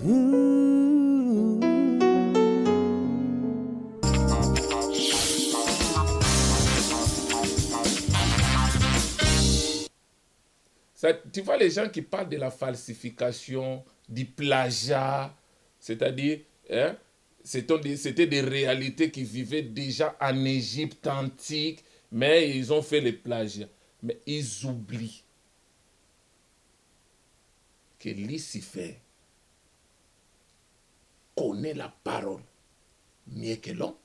Ça, tu vois les gens qui parlent de la falsification, du plagiat, c'est-à-dire, hein, c'était des réalités qui vivaient déjà en Égypte antique, mais ils ont fait les plagiats. Mais ils oublient que Lucifer connaît la parole mieux que l'homme.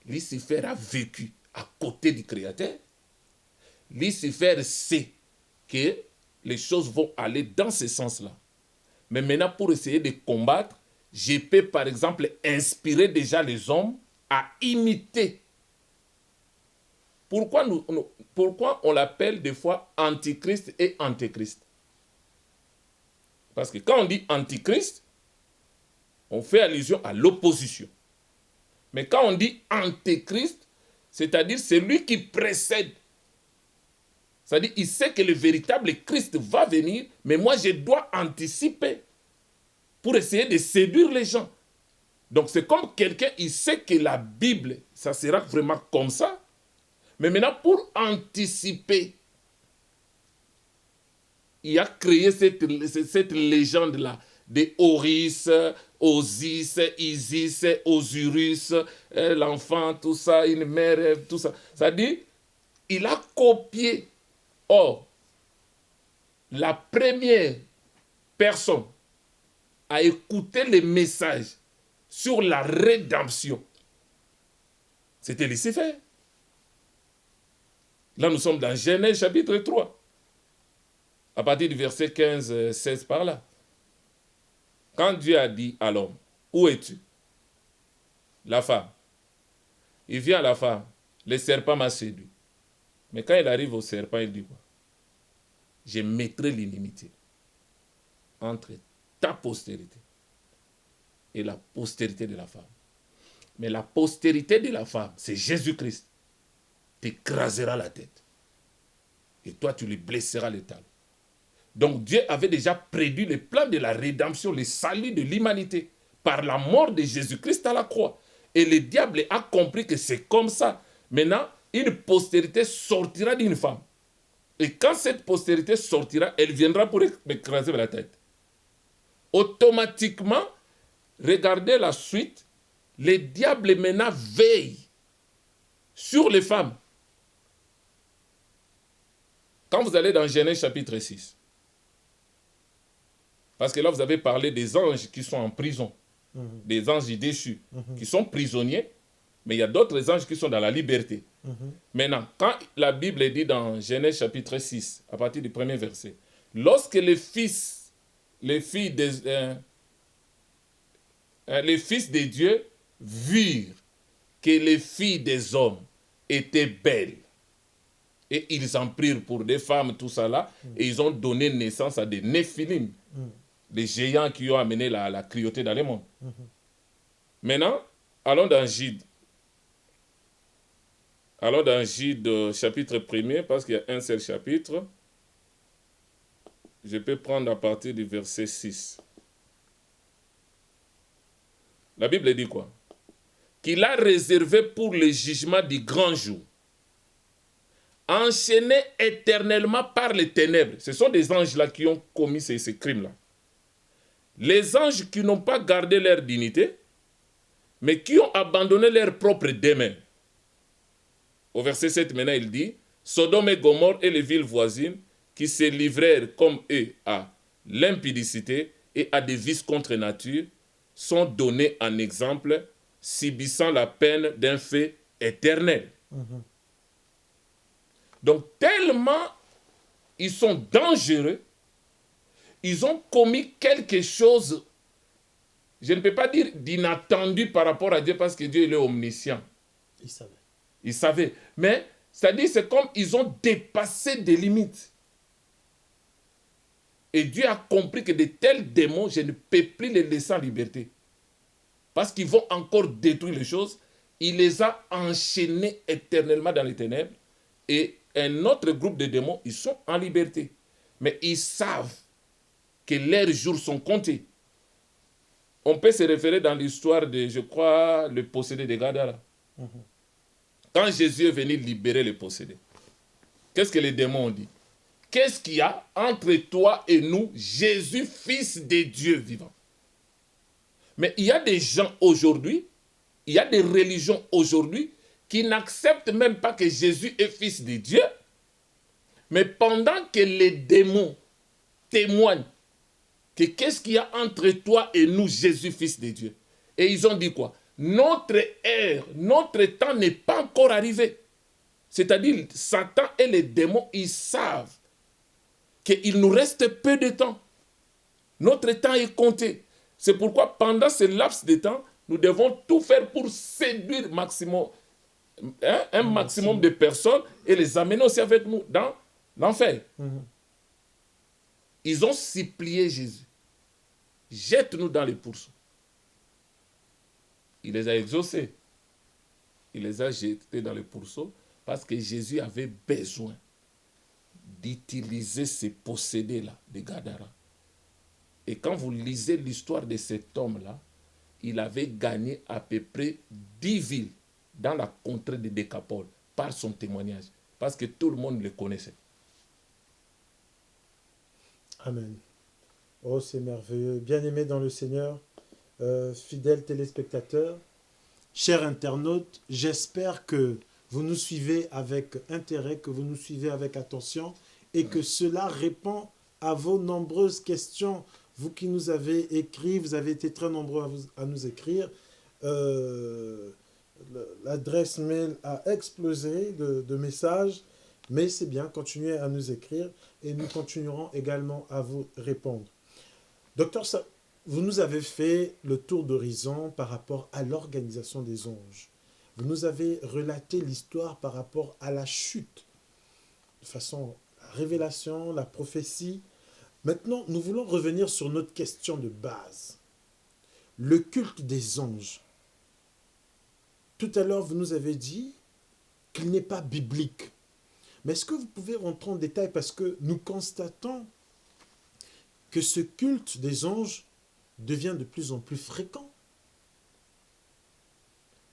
Lucifer a vécu à côté du Créateur. Lucifer sait que les choses vont aller dans ce sens-là. Mais maintenant, pour essayer de combattre, je peux par exemple inspirer déjà les hommes à imiter. Pourquoi on l'appelle des fois antichrist et antéchrist? Parce que quand on dit antichrist, on fait allusion à l'opposition. Mais quand on dit antéchrist, c'est-à-dire celui qui précède. C'est-à-dire, il sait que le véritable Christ va venir, mais moi, je dois anticiper pour essayer de séduire les gens. Donc, c'est comme quelqu'un, il sait que la Bible, ça sera vraiment comme ça. Mais maintenant, pour anticiper, il a créé cette légende-là de Horus, Osis, Isis, Osiris, l'enfant, tout ça, une mère, tout ça. C'est-à-dire, il a copié. Or, la première personne à écouter les messages sur la rédemption, c'était Lucifer. Là, nous sommes dans Genèse chapitre 3. À partir du verset 15, 16 par là. Quand Dieu a dit à l'homme, où es-tu? La femme. Il vient à la femme. Le serpent m'a séduit. Mais quand il arrive au serpent, il dit quoi? Je mettrai l'inimité entre ta postérité et la postérité de la femme. Mais la postérité de la femme, c'est Jésus-Christ. T'écrasera la tête. Et toi, tu lui blesseras les talons. Donc Dieu avait déjà prédit le plan de la rédemption, le salut de l'humanité, par la mort de Jésus-Christ à la croix. Et le diable a compris que c'est comme ça. Maintenant, une postérité sortira d'une femme. Et quand cette postérité sortira, elle viendra pour m'écraser la tête. Automatiquement, regardez la suite, le diable maintenant veille sur les femmes. Quand vous allez dans Genèse chapitre 6, parce que là vous avez parlé des anges qui sont en prison, des anges déchus, qui sont prisonniers, mais il y a d'autres anges qui sont dans la liberté. Maintenant, quand la Bible dit dans Genèse chapitre 6, à partir du premier verset, lorsque les fils de Dieu virent que les filles des hommes étaient belles, et ils en prirent pour des femmes, tout ça là, et ils ont donné naissance à des Néphilim, des géants qui ont amené la cruauté dans le monde. Maintenant, allons dans Jude. Allons dans Jude chapitre 1er, parce qu'il y a un seul chapitre. Je peux prendre à partir du verset 6. La Bible dit quoi? Qu'il a réservé pour le jugement du grand jour, enchaînés éternellement par les ténèbres. Ce sont des anges-là qui ont commis ces crimes-là. Les anges qui n'ont pas gardé leur dignité, mais qui ont abandonné leur propre demeure. Au verset 7, maintenant, il dit, Sodome et Gomorrhe et les villes voisines qui se livrèrent comme eux à l'impudicité et à des vices contre nature sont donnés en exemple, subissant la peine d'un fait éternel. Donc, tellement ils sont dangereux, ils ont commis quelque chose, je ne peux pas dire d'inattendu par rapport à Dieu, parce que Dieu il est omniscient. Il savait. Mais, c'est-à-dire, c'est comme ils ont dépassé des limites. Et Dieu a compris que de tels démons, je ne peux plus les laisser en liberté. Parce qu'ils vont encore détruire les choses. Il les a enchaînés éternellement dans les ténèbres. Et un autre groupe de démons, ils sont en liberté. Mais ils savent que leurs jours sont comptés. On peut se référer dans l'histoire de, je crois, le possédé de Gadara. Quand Jésus est venu libérer les possédés, qu'est-ce que les démons ont dit? Qu'est-ce qu'il y a entre toi et nous, Jésus, fils de Dieu vivant? Mais il y a des gens aujourd'hui, il y a des religions aujourd'hui qui n'acceptent même pas que Jésus est fils de Dieu, mais pendant que les démons témoignent que qu'est-ce qu'il y a entre toi et nous, Jésus, fils de Dieu. Et ils ont dit quoi? Notre ère, notre temps n'est pas encore arrivé. C'est-à-dire, Satan et les démons, ils savent qu'il nous reste peu de temps. Notre temps est compté. C'est pourquoi, pendant ce laps de temps, nous devons tout faire pour séduire un maximum de personnes et les amener aussi avec nous dans l'enfer. Ils ont supplié Jésus. Jette-nous dans les pourceaux. Il les a exaucés. Il les a jetés dans les pourceaux parce que Jésus avait besoin d'utiliser ces possédés-là de Gadara. Et quand vous lisez l'histoire de cet homme-là, il avait gagné à peu près 10 villes dans la contrée de Décapole par son témoignage, parce que tout le monde le connaissait. Amen. Oh, c'est merveilleux. Bien-aimés dans le Seigneur, fidèles téléspectateurs, chers internautes, j'espère que vous nous suivez avec intérêt, que vous nous suivez avec attention et que cela répond à vos nombreuses questions. Vous qui nous avez écrit, vous avez été très nombreux à nous écrire. L'adresse mail a explosé de messages, mais c'est bien, continuez à nous écrire et nous continuerons également à vous répondre. Docteur, vous nous avez fait le tour d'horizon par rapport à l'organisation des anges. Vous nous avez relaté l'histoire par rapport à la chute, de façon la révélation, la prophétie. Maintenant, nous voulons revenir sur notre question de base. Le culte des anges. Tout à l'heure, vous nous avez dit qu'il n'est pas biblique. Mais est-ce que vous pouvez rentrer en détail parce que nous constatons que ce culte des anges devient de plus en plus fréquent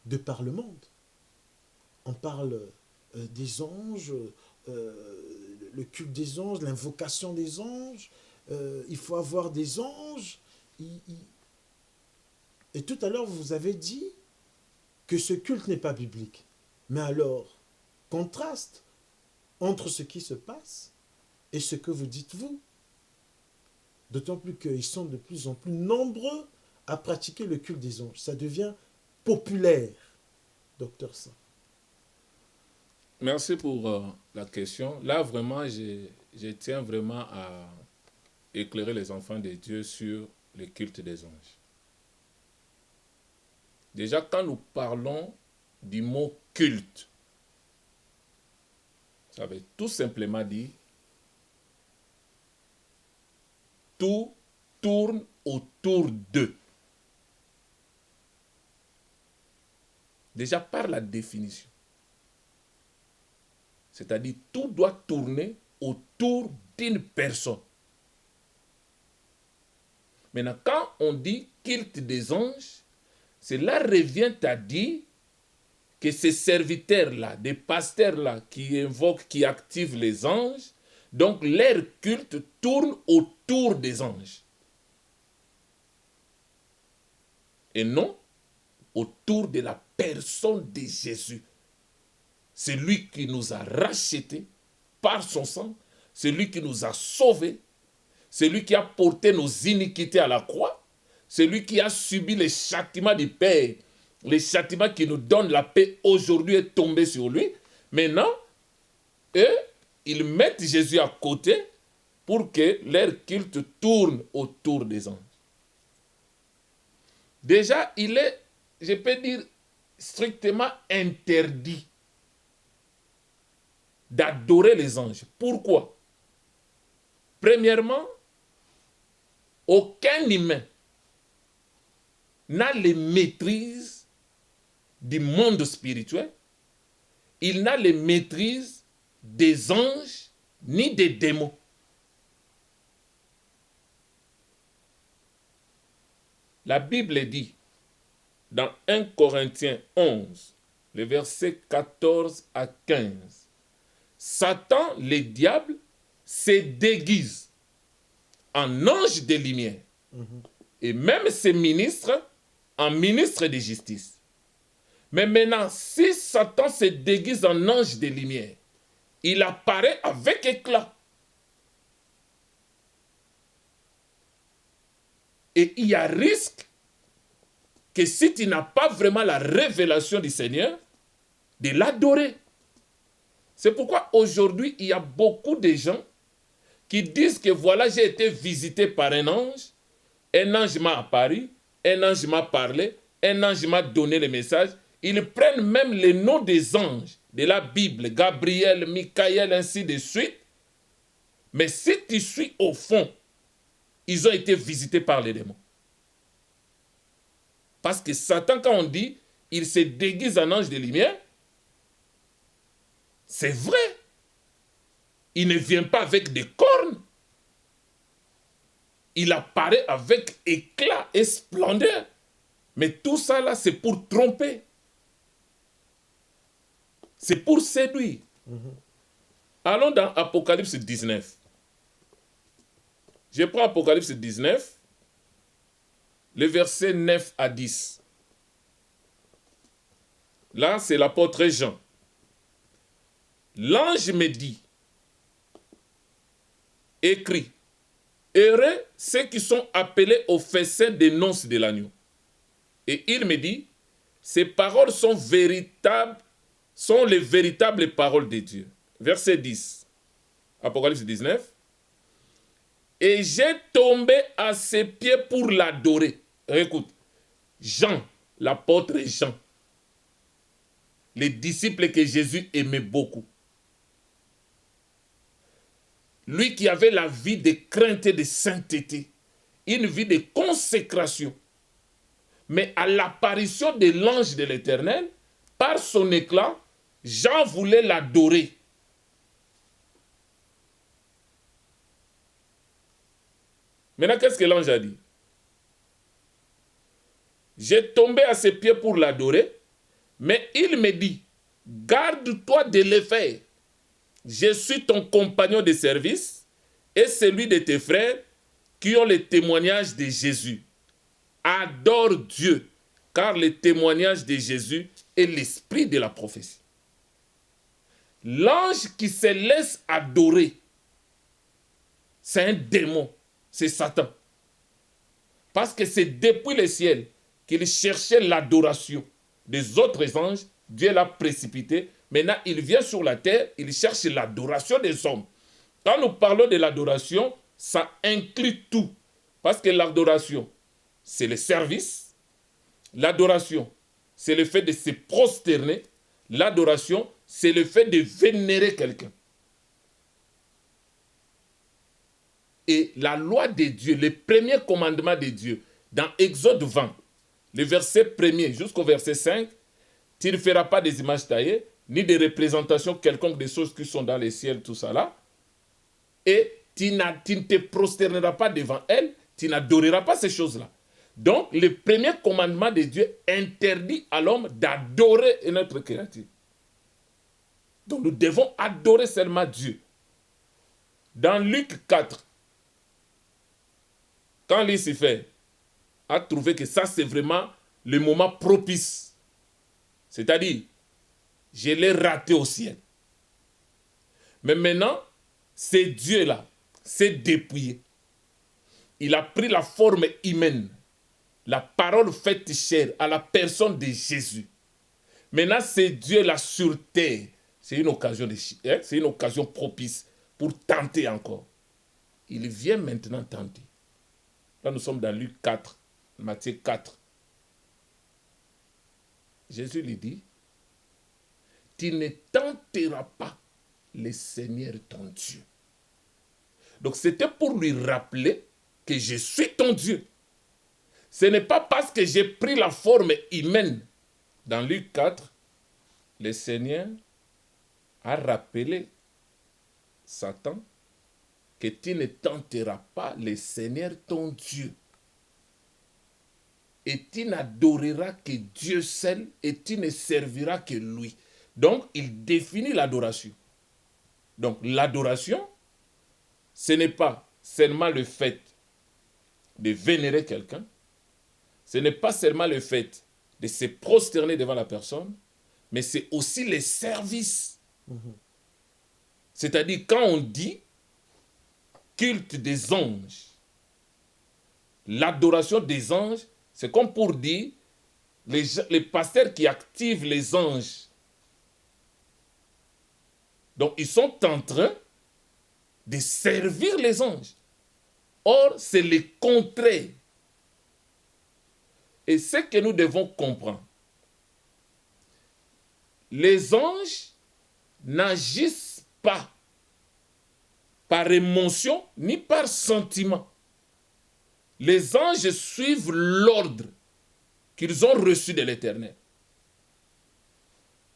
de par le monde. On parle des anges, le culte des anges, l'invocation des anges, il faut avoir des anges. Et tout à l'heure, vous avez dit que ce culte n'est pas biblique. Mais alors, contraste entre ce qui se passe et ce que vous dites vous. D'autant plus qu'ils sont de plus en plus nombreux à pratiquer le culte des anges. Ça devient populaire, docteur Sam. Merci pour la question. Là, vraiment, je tiens vraiment à éclairer les enfants de Dieu sur le culte des anges. Déjà, quand nous parlons du mot culte, ça veut tout simplement dire tout tourne autour d'eux. Déjà par la définition. C'est-à-dire tout doit tourner autour d'une personne. Maintenant, quand on dit culte des anges, cela revient à dire que ces serviteurs-là, des pasteurs-là qui invoquent, qui activent les anges, donc leur culte tourne autour des anges. Et non autour de la personne de Jésus. C'est lui qui nous a rachetés par son sang, c'est lui qui nous a sauvés, c'est lui qui a porté nos iniquités à la croix, c'est lui qui a subi les châtiments du Père, les châtiments qui nous donnent la paix aujourd'hui est tombé sur lui. Maintenant, eux, ils mettent Jésus à côté pour que leur culte tourne autour des anges. Déjà, il est, je peux dire, strictement interdit d'adorer les anges. Pourquoi? Premièrement, aucun humain n'a les maîtrises du monde spirituel. Il n'a les maîtrises des anges ni des démons. La Bible dit, dans 1 Corinthiens 11, le verset 14 à 15, Satan, le diable, se déguise en ange de lumière. Et même ses ministres en ministres de justice. Mais maintenant, si Satan se déguise en ange de lumière, il apparaît avec éclat. Et il y a risque que si tu n'as pas vraiment la révélation du Seigneur, de l'adorer. C'est pourquoi aujourd'hui, il y a beaucoup de gens qui disent que voilà, j'ai été visité par un ange m'a apparu, un ange m'a parlé, un ange m'a donné le message. Ils prennent même les noms des anges de la Bible, Gabriel, Michael, ainsi de suite. Mais si tu suis au fond, ils ont été visités par les démons. Parce que Satan, quand on dit, il se déguise en ange de lumière, c'est vrai. Il ne vient pas avec des cornes. Il apparaît avec éclat et splendeur. Mais tout ça là, c'est pour tromper. C'est pour séduire. Allons dans Apocalypse 19. Je prends Apocalypse 19, le verset 9 à 10. Là, c'est l'apôtre Jean. L'ange me dit, écrit, heureux ceux qui sont appelés au festin des noces de l'agneau. Et il me dit, ces paroles sont véritables, sont les véritables paroles de Dieu. Verset 10, Apocalypse 19. Et j'ai tombé à ses pieds pour l'adorer. Écoute, Jean, l'apôtre Jean, les disciples que Jésus aimait beaucoup. Lui qui avait la vie de crainte et de sainteté, une vie de consécration. Mais à l'apparition de l'ange de l'Éternel, par son éclat, Jean voulait l'adorer. Maintenant, qu'est-ce que l'ange a dit? J'ai tombé à ses pieds pour l'adorer, mais il me dit, garde-toi de le faire. Je suis ton compagnon de service et celui de tes frères qui ont le témoignage de Jésus. Adore Dieu, car le témoignage de Jésus est l'esprit de la prophétie. L'ange qui se laisse adorer, c'est un démon, c'est Satan. Parce que c'est depuis le ciel qu'il cherchait l'adoration des autres anges, Dieu l'a précipité. Maintenant, il vient sur la terre, il cherche l'adoration des hommes. Quand nous parlons de l'adoration, ça inclut tout. Parce que l'adoration, c'est le service. L'adoration, c'est le fait de se prosterner. L'adoration, c'est le fait de vénérer quelqu'un. Et la loi de Dieu, le premier commandement de Dieu, dans Exode 20, le verset 1er jusqu'au verset 5, tu ne feras pas des images taillées, ni des représentations quelconques des choses qui sont dans les ciels, tout ça là. Et tu ne te prosterneras pas devant elles, tu n'adoreras pas ces choses-là. Donc, le premier commandement de Dieu interdit à l'homme d'adorer notre créature. Donc, nous devons adorer seulement Dieu. Dans Luc 4, quand Lucifer a trouvé que ça, c'est vraiment le moment propice, c'est-à-dire, je l'ai raté au ciel. Mais maintenant, c'est Dieu-là, s'est dépouillé. Il a pris la forme humaine, la parole faite chair à la personne de Jésus. Maintenant, c'est Dieu-là sur terre. C'est une occasion, c'est une occasion propice pour tenter encore. Il vient maintenant tenter. Là, nous sommes dans Luc 4, Matthieu 4. Jésus lui dit, tu ne tenteras pas le Seigneur ton Dieu. Donc c'était pour lui rappeler que je suis ton Dieu. Ce n'est pas parce que j'ai pris la forme humaine. Dans Luc 4, le Seigneur a rappelé Satan que tu ne tenteras pas le Seigneur ton Dieu. et tu n'adoreras que Dieu seul et tu ne serviras que lui. Donc, il définit l'adoration. Donc, l'adoration, ce n'est pas seulement le fait de vénérer quelqu'un, ce n'est pas seulement le fait de se prosterner devant la personne, mais c'est aussi les services. C'est-à-dire, quand on dit culte des anges, l'adoration des anges, c'est comme pour dire les pasteurs qui activent les anges. Donc, ils sont en train de servir les anges. Or, c'est le contraire. Et ce que nous devons comprendre, les anges n'agissent pas par émotion ni par sentiment. Les anges suivent l'ordre qu'ils ont reçu de l'Éternel.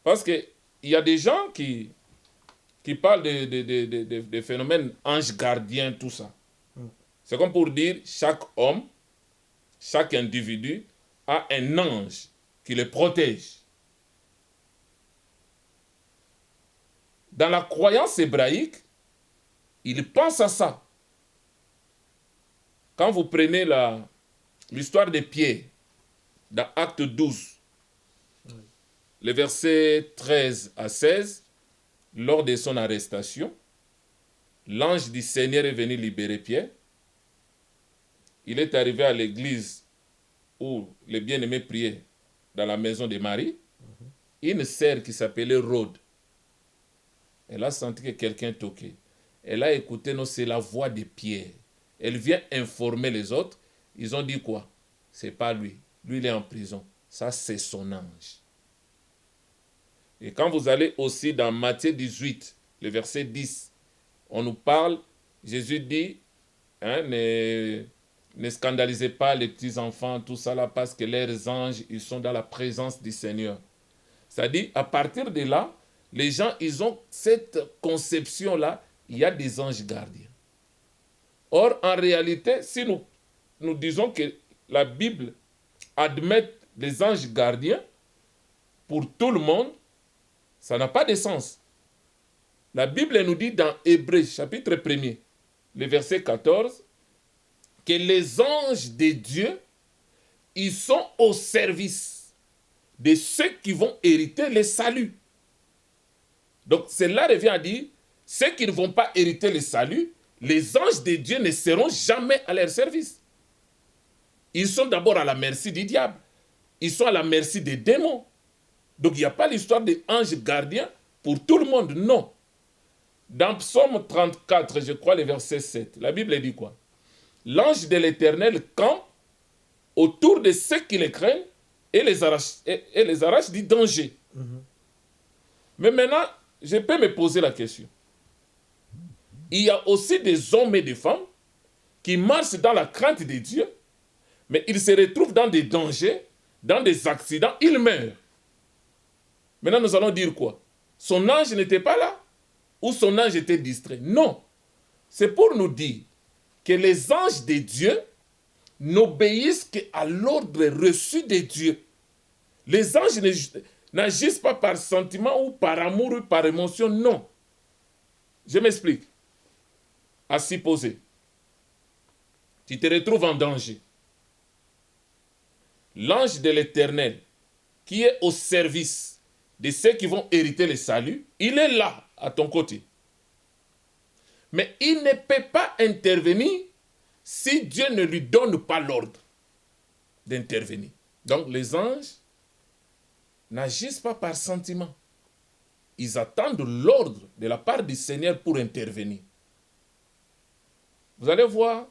Parce qu'il y a des gens qui parlent de phénomènes anges gardiens, tout ça. C'est comme pour dire chaque homme, chaque individu a un ange qui le protège. Dans la croyance hébraïque, il pense à ça. Quand vous prenez l'histoire de Pierre, dans Acte 12, les versets 13 à 16, lors de son arrestation, l'ange du Seigneur est venu libérer Pierre. Il est arrivé à l'église où les bien-aimés priaient dans la maison de Marie. Une sœur qui s'appelait Rhode, elle a senti que quelqu'un toquait. Elle a écouté, non, c'est la voix de Pierre. Elle vient informer les autres. Ils ont dit quoi? C'est pas lui. Lui, il est en prison. Ça, c'est son ange. Et quand vous allez aussi dans Matthieu 18, le verset 10, on nous parle, Jésus dit, ne scandalisez pas les petits enfants, tout ça là, parce que leurs anges, ils sont dans la présence du Seigneur. C'est-à-dire, à partir de là, les gens, ils ont cette conception-là, il y a des anges gardiens. Or, en réalité, si nous disons que la Bible admet les anges gardiens pour tout le monde, ça n'a pas de sens. La Bible nous dit dans Hébreux, chapitre 1er, le verset 14, que les anges de Dieu, ils sont au service de ceux qui vont hériter le salut. Donc, cela revient à dire, ceux qui ne vont pas hériter le salut, les anges de Dieu ne seront jamais à leur service. Ils sont d'abord à la merci du diable. Ils sont à la merci des démons. Donc, il n'y a pas l'histoire des anges gardiens pour tout le monde, non. Dans Psaume 34, je crois, le verset 7, la Bible dit quoi? L'ange de l'Éternel campe autour de ceux qui les craignent et les arrache du danger. Mais maintenant, je peux me poser la question. Il y a aussi des hommes et des femmes qui marchent dans la crainte de Dieu, mais ils se retrouvent dans des dangers, dans des accidents, ils meurent. Maintenant, nous allons dire quoi? Son ange n'était pas là? Ou son ange était distrait? Non. C'est pour nous dire que les anges de Dieu n'obéissent qu'à l'ordre reçu de Dieu. Les anges n'agissent pas par sentiment ou par amour ou par émotion, non. Je m'explique. À supposer, tu te retrouves en danger. L'ange de l'Éternel, qui est au service de ceux qui vont hériter le salut, il est là, à ton côté. Mais il ne peut pas intervenir si Dieu ne lui donne pas l'ordre d'intervenir. Donc les anges n'agissent pas par sentiment. Ils attendent l'ordre de la part du Seigneur pour intervenir. Vous allez voir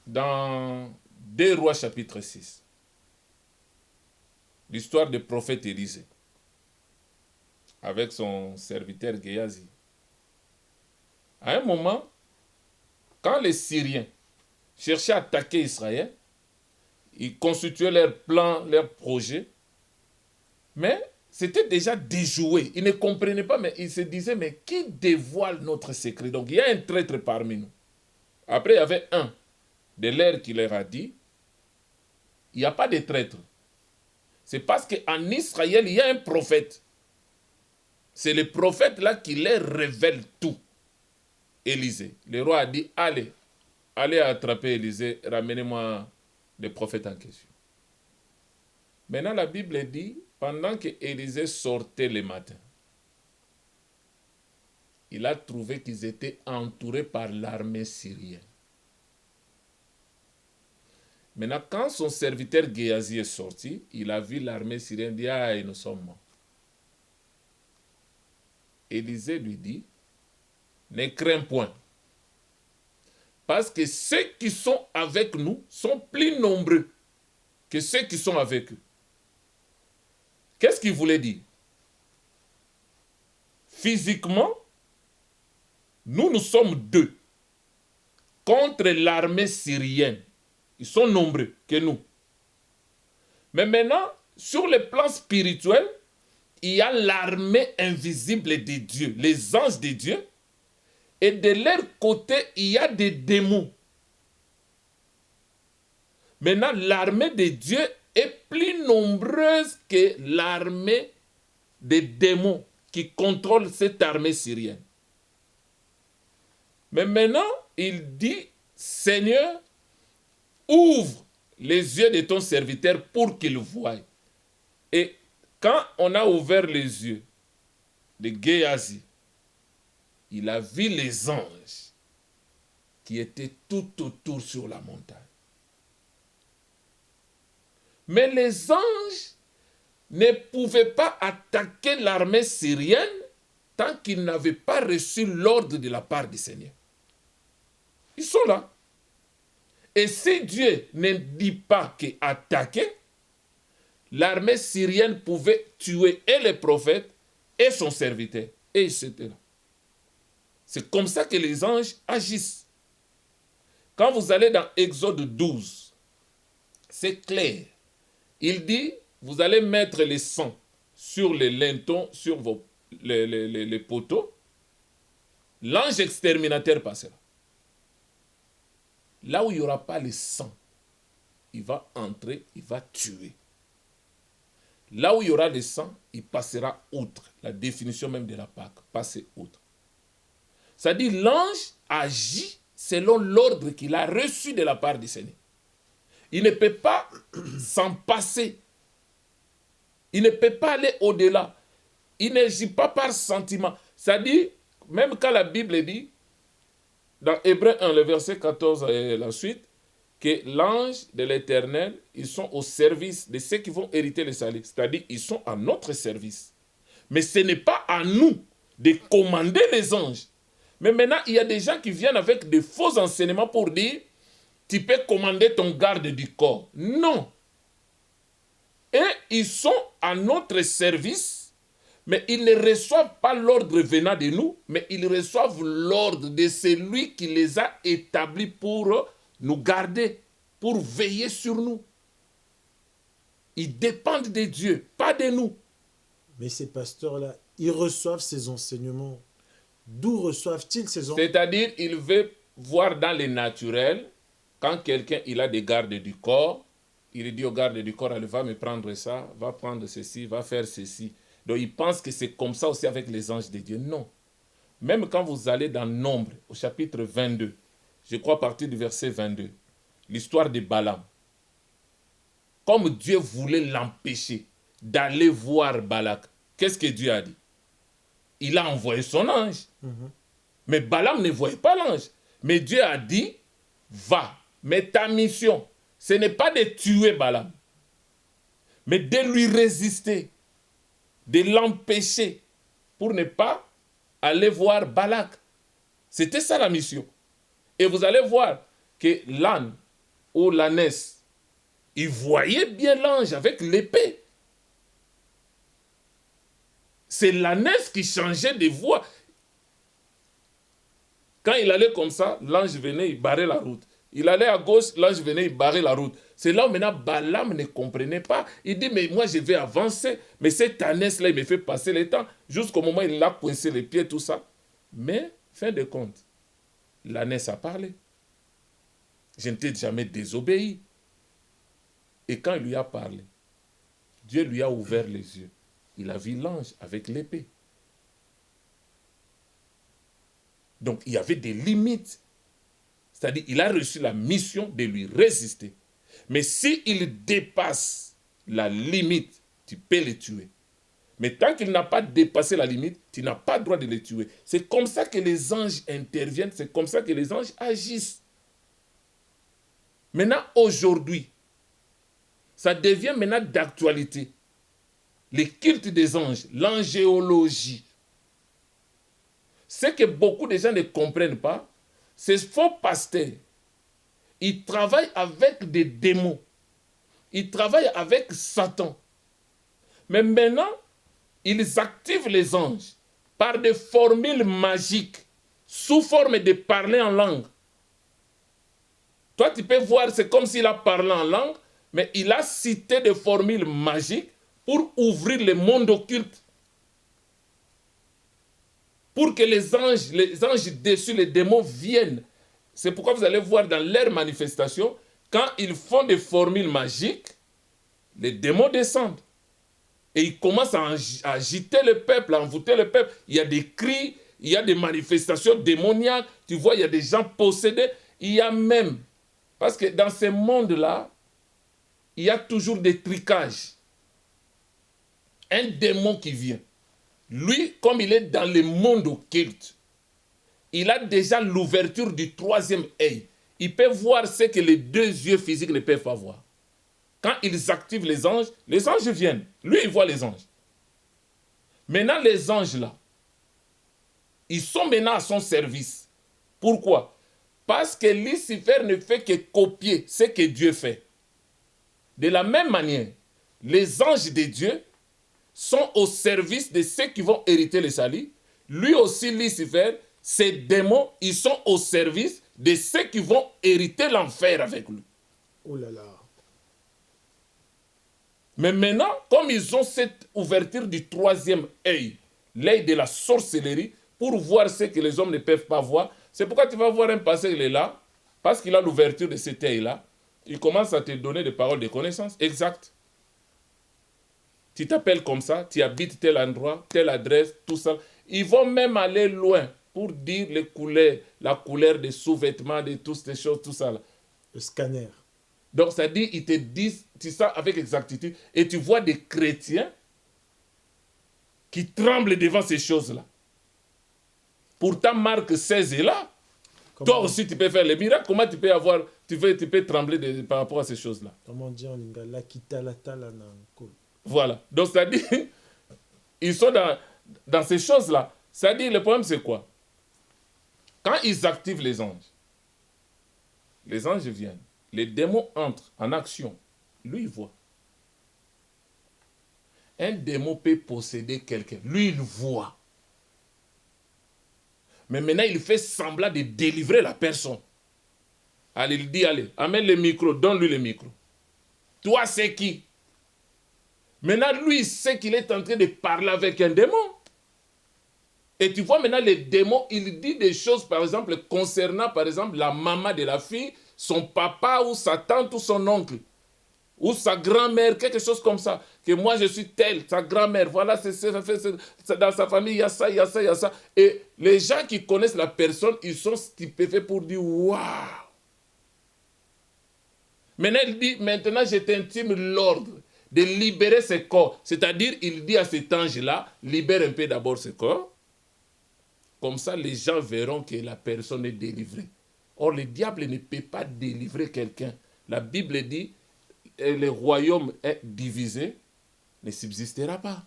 dans 2 Rois chapitre 6, l'histoire du prophète Élisée avec son serviteur Géasi. À un moment, quand les Syriens cherchaient à attaquer Israël, ils constituaient leur plan, leur projet, mais c'était déjà déjoué. Ils ne comprenaient pas, mais ils se disaient, mais qui dévoile notre secret? Donc il y a un traître parmi nous. Après, il y avait un de l'air qu'il leur a dit, il n'y a pas de traître. C'est parce qu'en Israël, il y a un prophète. C'est le prophète là qui leur révèle tout. Élisée. Le roi a dit, allez attraper Élisée, ramenez-moi le prophète en question. Maintenant, la Bible dit, pendant que Élisée sortait le matin, il a trouvé qu'ils étaient entourés par l'armée syrienne. Maintenant, quand son serviteur Géasi est sorti, il a vu l'armée syrienne dire, ah, nous sommes morts. Élisée lui dit, ne crains point, parce que ceux qui sont avec nous sont plus nombreux que ceux qui sont avec eux. Qu'est-ce qu'il voulait dire? Physiquement, nous sommes deux contre l'armée syrienne. Ils sont nombreux que nous. Mais maintenant, sur le plan spirituel, il y a l'armée invisible de Dieu, les anges de Dieu, et de leur côté, il y a des démons. Maintenant, l'armée de Dieu est plus nombreuse que l'armée des démons qui contrôlent cette armée syrienne. Mais maintenant, il dit, Seigneur, ouvre les yeux de ton serviteur pour qu'il voie. Et quand on a ouvert les yeux de Géasi, il a vu les anges qui étaient tout autour sur la montagne. Mais les anges ne pouvaient pas attaquer l'armée syrienne tant qu'ils n'avaient pas reçu l'ordre de la part du Seigneur. Ils sont là. Et si Dieu ne dit pas qu'attaquer, l'armée syrienne pouvait tuer et le prophète et son serviteur, et etc. C'est comme ça que les anges agissent. Quand vous allez dans Exode 12, c'est clair. Il dit, vous allez mettre les sang sur les lintons, sur les poteaux. L'ange exterminateur passera. Là où il n'y aura pas le sang, il va entrer, il va tuer. Là où il y aura le sang, il passera outre. La définition même de la Pâque, passer outre. C'est-à-dire l'ange agit selon l'ordre qu'il a reçu de la part du Seigneur. Il ne peut pas s'en passer. Il ne peut pas aller au-delà. Il n'agit pas par sentiment. C'est-à-dire, même quand la Bible dit, dans Hébreux 1, le verset 14 et la suite, que l'ange de l'Éternel, ils sont au service de ceux qui vont hériter le salut. C'est-à-dire, ils sont à notre service. Mais ce n'est pas à nous de commander les anges. Mais maintenant, il y a des gens qui viennent avec des faux enseignements pour dire, tu peux commander ton garde du corps. Non. Et ils sont à notre service, mais ils ne reçoivent pas l'ordre venant de nous, mais ils reçoivent l'ordre de celui qui les a établis pour nous garder, pour veiller sur nous. Ils dépendent de Dieu, pas de nous. Mais ces pasteurs-là, ils reçoivent ces enseignements. D'où reçoivent-ils ces enseignements? C'est-à-dire, ils veulent voir dans le naturel, quand quelqu'un il a des gardes du corps, il dit au garde du corps, elle va me prendre ça, va prendre ceci, va faire ceci. Donc, ils pensent que c'est comme ça aussi avec les anges de Dieu. Non. Même quand vous allez dans Nombre, au chapitre 22, je crois à partir du verset 22, l'histoire de Balaam. Comme Dieu voulait l'empêcher d'aller voir Balak, qu'est-ce que Dieu a dit? Il a envoyé son ange. Mais Balaam ne voyait pas l'ange. Mais Dieu a dit, va. Mais ta mission, ce n'est pas de tuer Balaam, mais de lui résister, de l'empêcher pour ne pas aller voir Balak. C'était ça la mission. Et vous allez voir que l'âne ou l'ânesse, il voyait bien l'ange avec l'épée. C'est l'ânesse qui changeait de voix. Quand il allait comme ça, l'ange venait, il barrait la route. Il allait à gauche, l'ange venait, il barrait la route. C'est là où maintenant Balaam ne comprenait pas. Il dit, mais moi je vais avancer. Mais cette ânesse-là, il me fait passer le temps. Jusqu'au moment où il a coincé les pieds, tout ça. Mais, fin de compte, l'ânesse a parlé. Je ne t'ai jamais désobéi. Et quand il lui a parlé, Dieu lui a ouvert les yeux. Il a vu l'ange avec l'épée. Donc, il y avait des limites. C'est-à-dire, il a reçu la mission de lui résister. Mais s'il dépasse la limite, tu peux le tuer. Mais tant qu'il n'a pas dépassé la limite, tu n'as pas le droit de le tuer. C'est comme ça que les anges interviennent, c'est comme ça que les anges agissent. Maintenant, aujourd'hui, ça devient maintenant d'actualité. Les cultes des anges, l'angéologie. Ce que beaucoup de gens ne comprennent pas, ces faux pasteurs, ils travaillent avec des démons. Ils travaillent avec Satan. Mais maintenant, ils activent les anges par des formules magiques, sous forme de parler en langue. Toi, tu peux voir, c'est comme s'il a parlé en langue, mais il a cité des formules magiques pour ouvrir le monde occulte. Pour que les anges déçus, les démons viennent. C'est pourquoi vous allez voir dans leurs manifestations, quand ils font des formules magiques, les démons descendent. Et ils commencent à agiter le peuple, à envoûter le peuple. Il y a des cris, il y a des manifestations démoniaques. Tu vois, il y a des gens possédés. Il y a même, parce que dans ce monde-là, il y a toujours des tricages. Un démon qui vient. Lui, comme il est dans le monde occulte, il a déjà l'ouverture du troisième œil. Il peut voir ce que les deux yeux physiques ne peuvent pas voir. Quand ils activent les anges viennent. Lui, il voit les anges. Maintenant, les anges là, ils sont maintenant à son service. Pourquoi? Parce que Lucifer ne fait que copier ce que Dieu fait. De la même manière, les anges de Dieu sont au service de ceux qui vont hériter le salut. Lui aussi, Lucifer, ces démons, ils sont au service de ceux qui vont hériter l'enfer avec lui. Oh là là. Mais maintenant, comme ils ont cette ouverture du troisième œil, l'œil de la sorcellerie, pour voir ce que les hommes ne peuvent pas voir, c'est pourquoi tu vas voir un passage, il est là, parce qu'il a l'ouverture de cet œil-là, il commence à te donner des paroles de connaissance exactes. Tu t'appelles comme ça, tu habites tel endroit, telle adresse, tout ça. Ils vont même aller loin pour dire les couleurs, la couleur des sous-vêtements, de toutes ces choses, tout ça. Là. Le scanner. Donc, ça dit, ils te disent, tu sais, avec exactitude, et tu vois des chrétiens qui tremblent devant ces choses-là. Pourtant, Marc 16 est là. Comment, Toi aussi, tu peux faire les miracles. Comment tu peux avoir, tu peux trembler par rapport à ces choses-là? comment dire en lingala, la kitalatala na nkolo. Voilà. Donc, ça dit, ils sont dans ces choses-là. Ça dit, le problème, c'est quoi? Quand ils activent les anges viennent. Les démons entrent en action. Lui, il voit. Un démon peut posséder quelqu'un. Lui, il voit. Mais maintenant, il fait semblant de délivrer la personne. Allez, il dit, allez, amène le micro, donne-lui le micro. Toi, c'est qui? Maintenant, lui, il sait qu'il est en train de parler avec un démon. Et tu vois maintenant, les démons, il dit des choses, par exemple, concernant, par exemple, la maman de la fille, son papa ou sa tante ou son oncle, ou sa grand-mère, quelque chose comme ça. Que moi, je suis telle, sa grand-mère, voilà, dans sa famille, il y a ça, il y a ça, il y a ça. Et les gens qui connaissent la personne, ils sont stupéfaits pour dire, waouh! Maintenant, il dit, maintenant, je t'intime l'ordre de libérer ce corps. C'est-à-dire, il dit à cet ange-là, libère un peu d'abord ce corps. Comme ça, les gens verront que la personne est délivrée. Or, le diable ne peut pas délivrer quelqu'un. La Bible dit, le royaume est divisé, ne subsistera pas.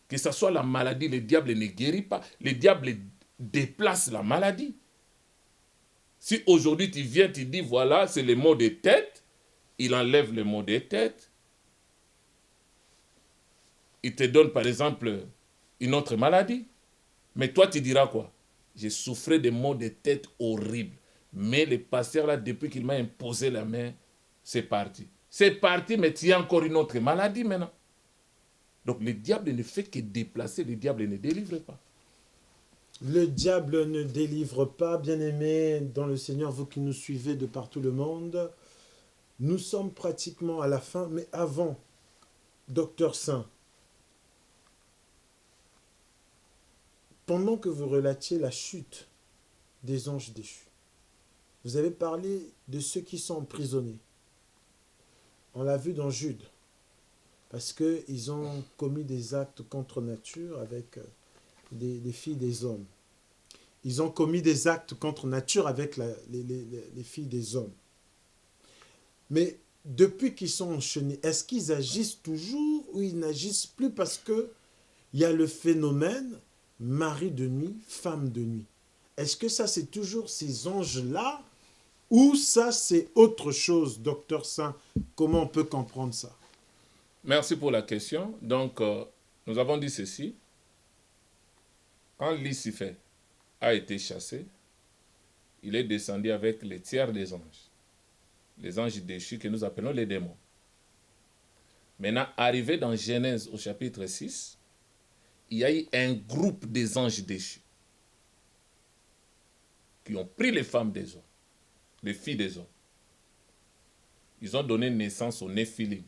Que ce soit la maladie, le diable ne guérit pas. Le diable déplace la maladie. Si aujourd'hui tu viens, tu dis, voilà, c'est le mot de tête, il enlève le mot de tête. Il te donne, par exemple, une autre maladie. Mais toi, tu diras quoi? J'ai souffert de maux de tête horribles. Mais le pasteur, là, depuis qu'il m'a imposé la main, c'est parti. C'est parti, mais tu as encore une autre maladie maintenant. Donc le diable ne fait que déplacer, le diable ne délivre pas. Le diable ne délivre pas, bien-aimés dans le Seigneur, vous qui nous suivez de partout le monde. Nous sommes pratiquement à la fin, mais avant, Docteur Saint, pendant que vous relatiez la chute des anges déchus, vous avez parlé de ceux qui sont emprisonnés. On l'a vu dans Jude, parce qu'ils ont commis des actes contre nature avec des filles des hommes. Ils ont commis des actes contre nature avec les filles des hommes. Mais depuis qu'ils sont enchaînés, est-ce qu'ils agissent toujours ou ils n'agissent plus parce qu'il y a le phénomène mari de nuit, femme de nuit? Est-ce que ça c'est toujours ces anges-là ou ça c'est autre chose, Docteur Saint? Comment on peut comprendre ça? Merci pour la question. Donc, nous avons dit ceci. Quand Lucifer a été chassé, il est descendu avec les tiers des anges. Les anges déchus que nous appelons les démons. Maintenant, arrivé dans Genèse au chapitre 6, il y a eu un groupe des anges déchus qui ont pris les femmes des hommes, les filles des hommes. Ils ont donné naissance aux Néphilim,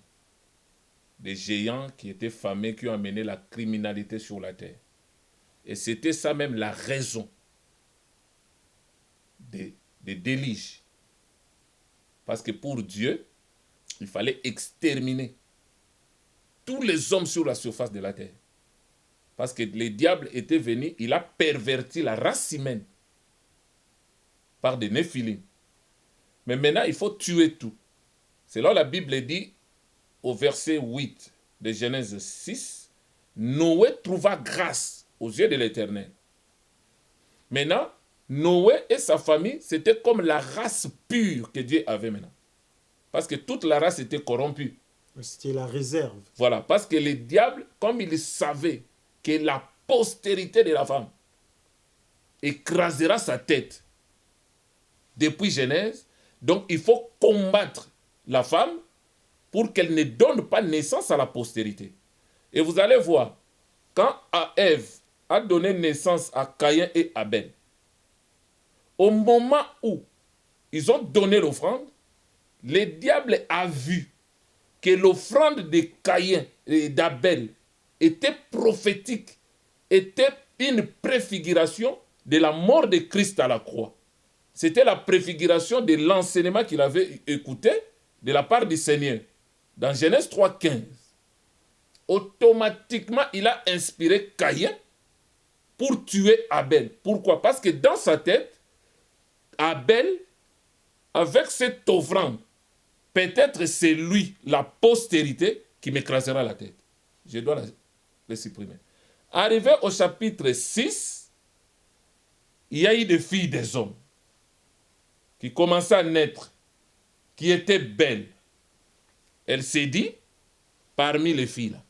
des géants qui étaient famés, qui ont amené la criminalité sur la terre. Et c'était ça même la raison des déluges. Parce que pour Dieu, il fallait exterminer tous les hommes sur la surface de la terre. Parce que le diable était venu, il a perverti la race humaine par des Néphilim. Mais maintenant, il faut tuer tout. C'est là la Bible dit, au verset 8 de Genèse 6, Noé trouva grâce aux yeux de l'Éternel. Maintenant, Noé et sa famille, c'était comme la race pure que Dieu avait maintenant. Parce que toute la race était corrompue. C'était la réserve. Voilà, parce que le diable, comme il savait que la postérité de la femme écrasera sa tête depuis Genèse, donc il faut combattre la femme pour qu'elle ne donne pas naissance à la postérité. Et vous allez voir, quand Ève a donné naissance à Caïn et Abel, au moment où ils ont donné l'offrande, le diable a vu que l'offrande de Caïn et d'Abel était prophétique, était une préfiguration de la mort de Christ à la croix. C'était la préfiguration de l'enseignement qu'il avait écouté de la part du Seigneur. Dans Genèse 3,15, automatiquement, il a inspiré Caïn pour tuer Abel. Pourquoi? Parce que dans sa tête, Abel, avec cette offrande, peut-être c'est lui, la postérité, qui m'écrasera la tête. Je dois le supprimer. Arrivé au chapitre 6, il y a eu des filles des hommes qui commençaient à naître, qui étaient belles. Elle s'est dit, parmi les filles là,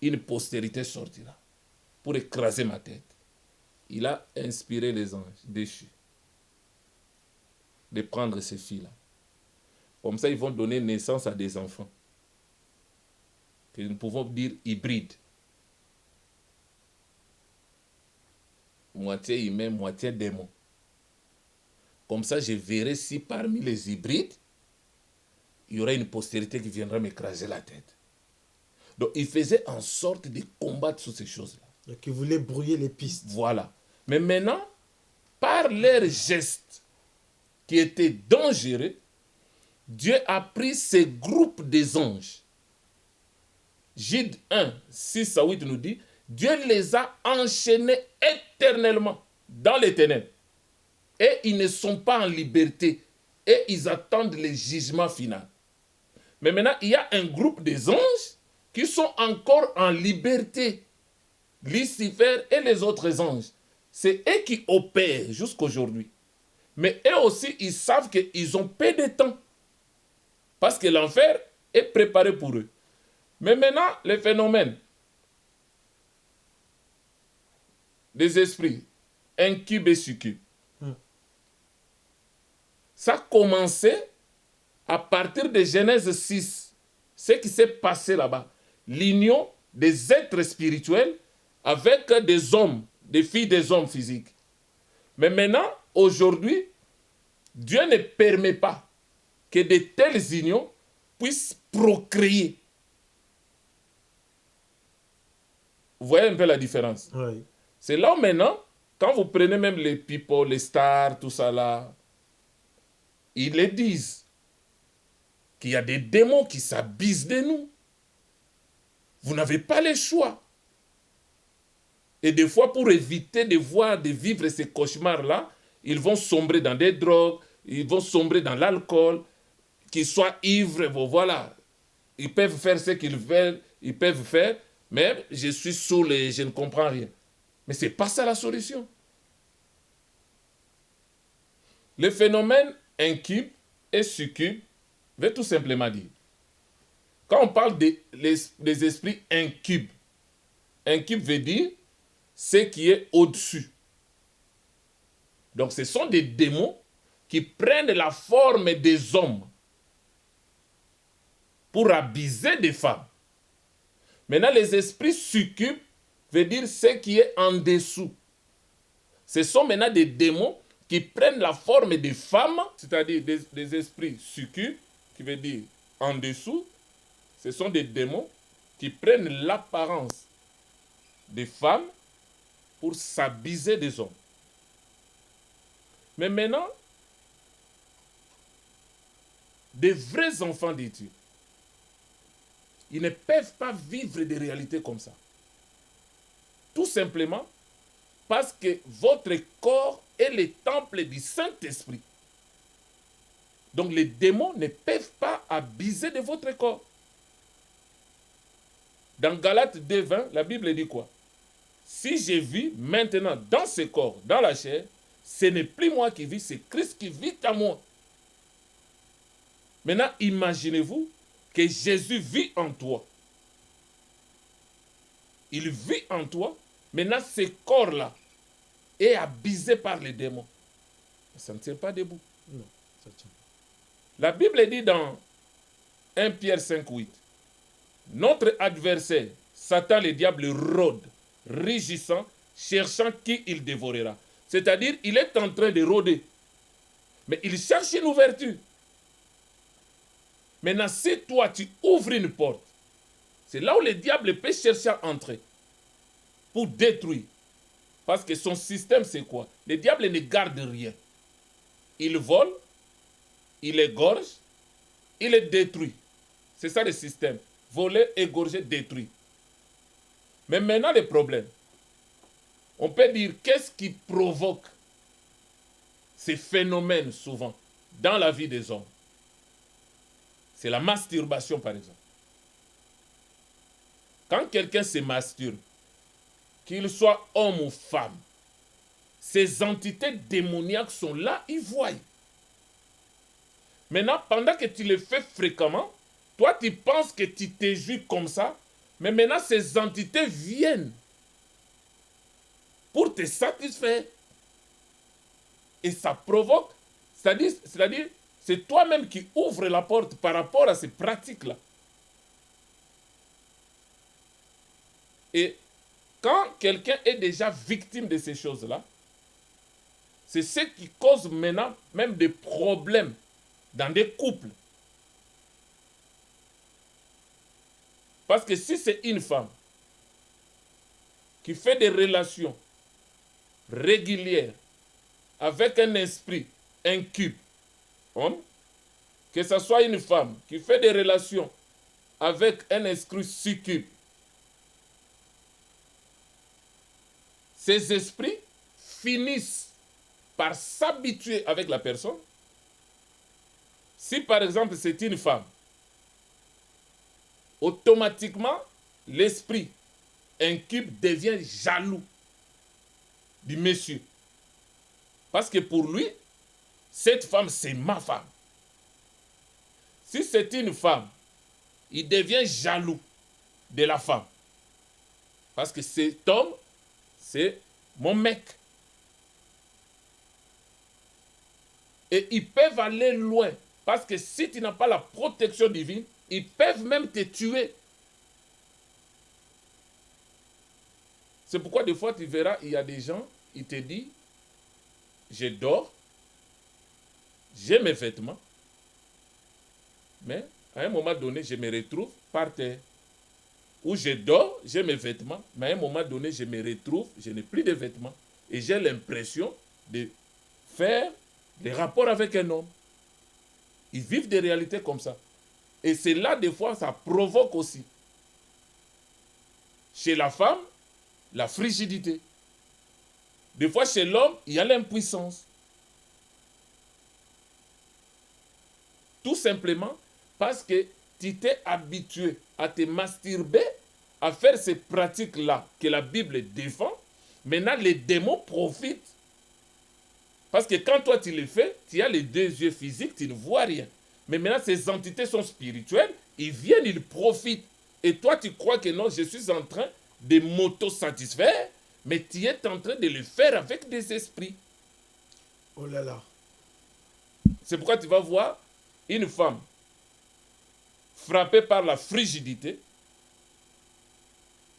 une postérité sortira pour écraser ma tête. Il a inspiré les anges déchus de prendre ces filles-là. Comme ça, ils vont donner naissance à des enfants que nous pouvons dire hybrides. Moitié humain, moitié démon. Comme ça, je verrai si parmi les hybrides, il y aurait une postérité qui viendra m'écraser la tête. Donc, il faisait en sorte de combattre sur ces choses-là. Qui voulait brouiller les pistes. Voilà. Mais maintenant, par leurs gestes qui étaient dangereux, Dieu a pris ces groupes des anges. Jude 1, 6 à 8 nous dit, Dieu les a enchaînés éternellement dans les ténèbres. Et ils ne sont pas en liberté. Et ils attendent le jugement final. Mais maintenant, il y a un groupe des anges qui sont encore en liberté. Lucifer et les autres anges. C'est eux qui opèrent jusqu'aujourd'hui. Mais eux aussi, ils savent qu'ils ont peu de temps. Parce que l'enfer est préparé pour eux. Mais maintenant, les phénomènes des esprits, incubes et succubes, ça a commencé à partir de Genèse 6. Ce qui s'est passé là-bas. L'union des êtres spirituels avec des hommes des filles des hommes physiques. Mais maintenant, aujourd'hui, Dieu ne permet pas que de telles unions puissent procréer. Vous voyez un peu la différence? Oui. C'est là où maintenant, quand vous prenez même les people, les stars, tout ça là, ils le disent qu'il y a des démons qui s'abusent de nous. Vous n'avez pas le choix. Et des fois, pour éviter de vivre ces cauchemars-là, ils vont sombrer dans des drogues, ils vont sombrer dans l'alcool, qu'ils soient ivres, bon, voilà. Ils peuvent faire ce qu'ils veulent, ils peuvent faire, mais je suis saoul et je ne comprends rien. Mais ce n'est pas ça la solution. Le phénomène incube et succube veut tout simplement dire, quand on parle des esprits incubes, incube veut dire ce qui est au-dessus. Donc ce sont des démons qui prennent la forme des hommes pour abuser des femmes. Maintenant, les esprits succubes veut dire ce qui est en dessous. Ce sont maintenant des démons qui prennent la forme des femmes, c'est-à-dire des esprits succubes, qui veut dire en dessous. Ce sont des démons qui prennent l'apparence des femmes pour s'abuser des hommes. Mais maintenant, des vrais enfants de Dieu, ils ne peuvent pas vivre des réalités comme ça. Tout simplement parce que votre corps est le temple du Saint-Esprit. Donc les démons ne peuvent pas abuser de votre corps. Dans Galates 2:20, la Bible dit quoi? Si je vis maintenant dans ce corps, dans la chair, ce n'est plus moi qui vis, c'est Christ qui vit en moi. Maintenant, imaginez-vous que Jésus vit en toi. Il vit en toi. Maintenant, ce corps-là est abusé par les démons. Ça ne tient pas debout. Non, ça tient. La Bible dit dans 1 Pierre 5:8, notre adversaire, Satan le diable, rôde, rugissant, cherchant qui il dévorera. C'est-à-dire, il est en train de rôder. Mais il cherche une ouverture. Maintenant, si toi, tu ouvres une porte, c'est là où le diable peut chercher à entrer pour détruire. Parce que son système, c'est quoi? Le diable ne garde rien. Il vole, il égorge, il est détruit. C'est ça le système. Voler, égorger, détruire. Mais maintenant, le problème, on peut dire qu'est-ce qui provoque ces phénomènes souvent dans la vie des hommes? C'est la masturbation, par exemple. Quand quelqu'un se masturbe, qu'il soit homme ou femme, ces entités démoniaques sont là, ils voient. Maintenant, pendant que tu le fais fréquemment, toi, tu penses que tu te jouis comme ça, mais maintenant, ces entités viennent pour te satisfaire. Et ça provoque, c'est-à-dire, c'est toi-même qui ouvres la porte par rapport à ces pratiques-là. Et quand quelqu'un est déjà victime de ces choses-là, c'est ce qui cause maintenant même des problèmes dans des couples. Parce que si c'est une femme qui fait des relations régulières avec un esprit incube, homme, que ce soit une femme qui fait des relations avec un esprit succube, ces esprits finissent par s'habituer avec la personne. Si par exemple c'est une femme, automatiquement l'esprit incube devient jaloux du monsieur. Parce que pour lui, cette femme c'est ma femme. Si c'est une femme, il devient jaloux de la femme. Parce que cet homme, c'est mon mec. Et ils peuvent aller loin. Parce que si tu n'as pas la protection divine, ils peuvent même te tuer. C'est pourquoi des fois tu verras, il y a des gens, ils te disent, je dors, j'ai mes vêtements, mais à un moment donné, je me retrouve par terre. Ou je dors, j'ai mes vêtements, mais à un moment donné, je me retrouve, je n'ai plus de vêtements. Et j'ai l'impression de faire des rapports avec un homme. Ils vivent des réalités comme ça. Et c'est là, des fois, ça provoque aussi, chez la femme, la frigidité. Des fois, chez l'homme, il y a l'impuissance. Tout simplement parce que tu t'es habitué à te masturber, à faire ces pratiques-là que la Bible défend. Maintenant, les démons profitent. Parce que quand toi tu les fais, tu as les deux yeux physiques, tu ne vois rien. Mais maintenant, ces entités sont spirituelles, ils viennent, ils profitent. Et toi, tu crois que non, je suis en train de m'auto-satisfaire, mais tu es en train de le faire avec des esprits. Oh là là. C'est pourquoi tu vas voir une femme frappée par la frigidité,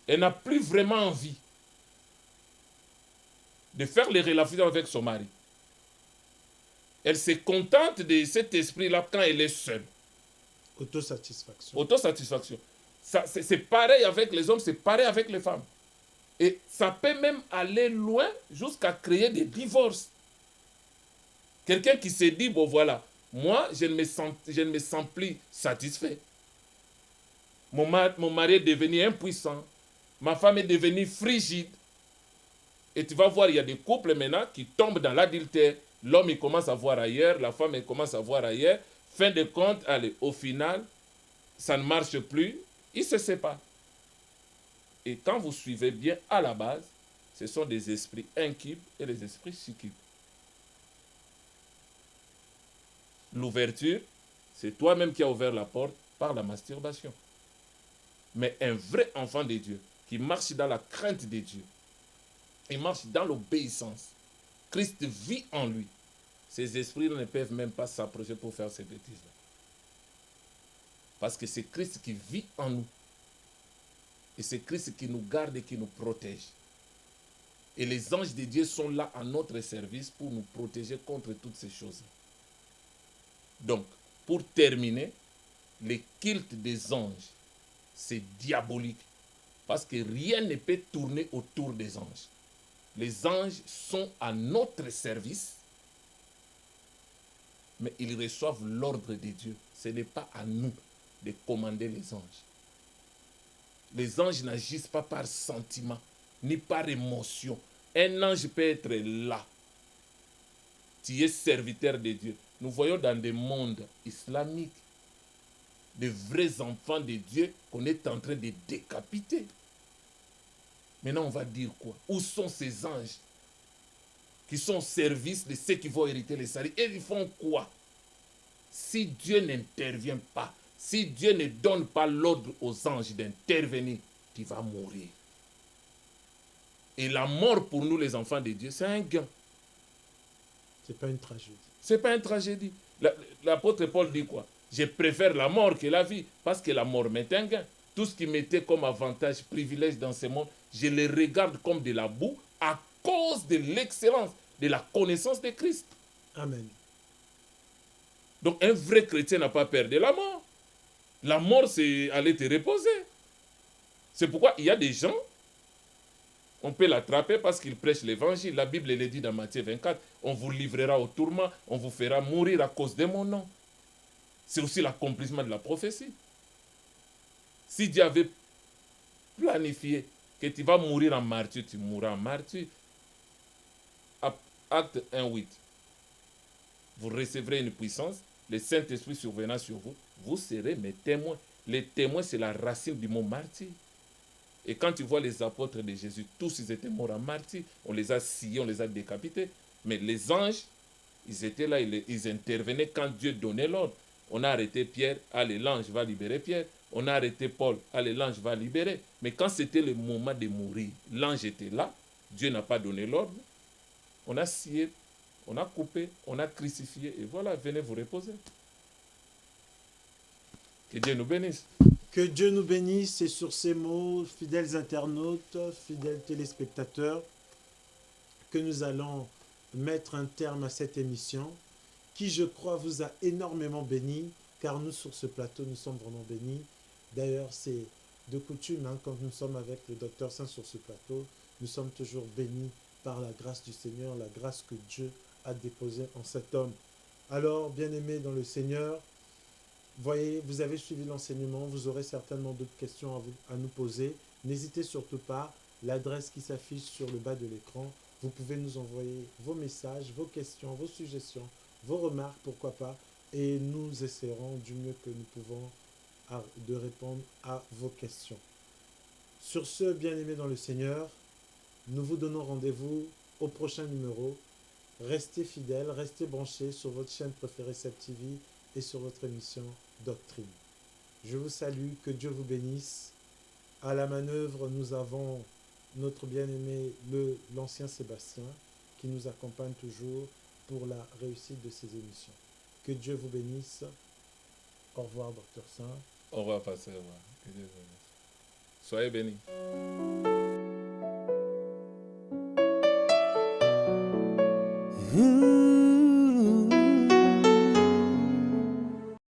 elle n'a plus vraiment envie de faire les relations avec son mari. Elle se contente de cet esprit-là quand elle est seule. Autosatisfaction. Autosatisfaction. C'est pareil avec les hommes, c'est pareil avec les femmes. Et ça peut même aller loin jusqu'à créer des divorces. Quelqu'un qui se dit, bon voilà, moi, je ne me sens plus satisfait. Mon mari est devenu impuissant. Ma femme est devenue frigide. Et tu vas voir, il y a des couples maintenant qui tombent dans l'adultère. L'homme, il commence à voir ailleurs, la femme, elle commence à voir ailleurs. Fin de compte, allez, au final, ça ne marche plus, ils se séparent. Et quand vous suivez bien à la base, ce sont des esprits incubes et des esprits succubes. L'ouverture, c'est toi-même qui as ouvert la porte par la masturbation. Mais un vrai enfant de Dieu, qui marche dans la crainte de Dieu, il marche dans l'obéissance, Christ vit en lui. Ces esprits ne peuvent même pas s'approcher pour faire ces bêtises-là. Parce que c'est Christ qui vit en nous. Et c'est Christ qui nous garde et qui nous protège. Et les anges de Dieu sont là à notre service pour nous protéger contre toutes ces choses. Donc, pour terminer, le culte des anges, c'est diabolique. Parce que rien ne peut tourner autour des anges. Les anges sont à notre service, mais ils reçoivent l'ordre de Dieu. Ce n'est pas à nous de commander les anges. Les anges n'agissent pas par sentiment, ni par émotion. Un ange peut être là. Tu es serviteur de Dieu. Nous voyons dans des mondes islamiques de vrais enfants de Dieu qu'on est en train de décapiter. Maintenant, on va dire quoi? Où sont ces anges qui sont au service de ceux qui vont hériter les salut? Et ils font quoi? Si Dieu n'intervient pas, si Dieu ne donne pas l'ordre aux anges d'intervenir, tu vas mourir. Et la mort pour nous, les enfants de Dieu, c'est un gain. Ce n'est pas une tragédie. Ce n'est pas une tragédie. L'apôtre Paul dit quoi? Je préfère la mort que la vie, parce que la mort m'est un gain. Tout ce qui m'était comme avantage, privilège dans ce monde, je les regarde comme de la boue à cause de l'excellence, de la connaissance de Christ. Amen. Donc un vrai chrétien n'a pas peur de la mort. La mort, c'est aller te reposer. C'est pourquoi il y a des gens, on peut l'attraper parce qu'ils prêchent l'évangile. La Bible le dit dans Matthieu 24, on vous livrera au tourment, on vous fera mourir à cause de mon nom. C'est aussi l'accomplissement de la prophétie. Si Dieu avait planifié que tu vas mourir en martyr, tu mourras en martyr. Acte 1:8. Vous recevrez une puissance, le Saint-Esprit survenant sur vous, vous serez mes témoins. Les témoins, c'est la racine du mot martyr. Et quand tu vois les apôtres de Jésus, tous ils étaient morts en martyr. On les a sciés, on les a décapités. Mais les anges, ils étaient là, ils intervenaient quand Dieu donnait l'ordre. On a arrêté Pierre, allez, l'ange va libérer Pierre. On a arrêté Paul, allez, l'ange va libérer. Mais quand c'était le moment de mourir, l'ange était là, Dieu n'a pas donné l'ordre. On a scié, on a coupé, on a crucifié, et voilà, venez vous reposer. Que Dieu nous bénisse. Que Dieu nous bénisse et sur ces mots, fidèles internautes, fidèles téléspectateurs, que nous allons mettre un terme à cette émission qui, je crois, vous a énormément béni, car nous, sur ce plateau, nous sommes vraiment bénis. D'ailleurs, c'est de coutume, quand nous sommes avec le Docteur Saint sur ce plateau, nous sommes toujours bénis par la grâce du Seigneur, la grâce que Dieu a déposée en cet homme. Alors, bien-aimés dans le Seigneur, voyez, vous avez suivi l'enseignement, vous aurez certainement d'autres questions à nous poser. N'hésitez surtout pas, l'adresse qui s'affiche sur le bas de l'écran, vous pouvez nous envoyer vos messages, vos questions, vos suggestions, vos remarques, pourquoi pas, et nous essaierons du mieux que nous pouvons de répondre à vos questions. Sur ce, bien-aimés dans le Seigneur, nous vous donnons rendez-vous au prochain numéro. Restez fidèles, restez branchés sur votre chaîne préférée Seb TV et sur votre émission Doctrine. Je vous salue, que Dieu vous bénisse. À la manœuvre, nous avons notre bien-aimé, l'ancien Sébastien, qui nous accompagne toujours pour la réussite de ces émissions. Que Dieu vous bénisse. Au revoir, Docteur Saint. Au revoir, Pasteur. Que Dieu vous bénisse. Soyez bénis.